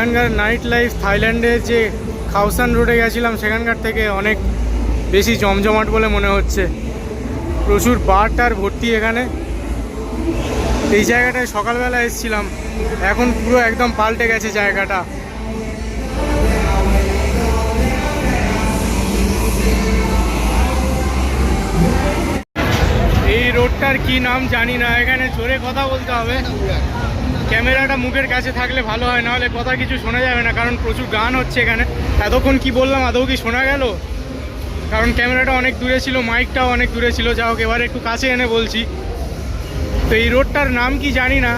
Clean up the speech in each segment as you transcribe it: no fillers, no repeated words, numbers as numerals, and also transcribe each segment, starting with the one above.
এখানকার night life থাইল্যান্ডের যে খাওসান রোডে গেছিলাম সেখানকার থেকে অনেক বেশি জমজমাট বলে মনে হচ্ছে। প্রচুর বার টার ভর্তি এখানে। এই জায়গাটায় সকালবেলা এসেছিলাম, এখন পুরো একদম পাল্টে গেছে জায়গাটা। এই রোডটার কি নাম জানি না, এখানে জোরে কথা বলতে হবে। ক্যামেরাটা মুখের কাছে থাকলে ভালো হয়, নাহলে কথা কিছু শোনা যাবে না, কারণ প্রচুর গান হচ্ছে এখানে। এতক্ষণ কি বললাম আদৌ কি শোনা গেল? কারণ ক্যামেরাটা অনেক দূরে ছিল, মাইকটাও অনেক দূরে ছিল। যা হোক, এবারে একটু কাছে এনে বলছি। তো এই রোডটার নাম কি জানি না।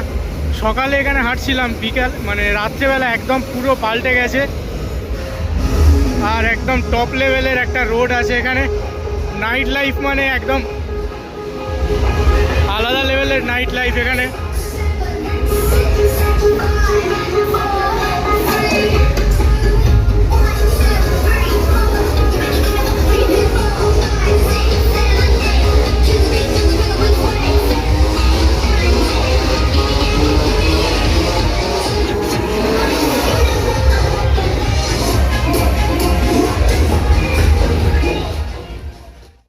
সকালে এখানে হাঁটছিলাম, বিকাল মানে রাত্রেবেলা একদম পুরো পাল্টে গেছে। আর একদম টপ লেভেলের একটা রোড আছে এখানে। নাইট লাইফ মানে একদম আলাদা লেভেলের নাইট লাইফ এখানে।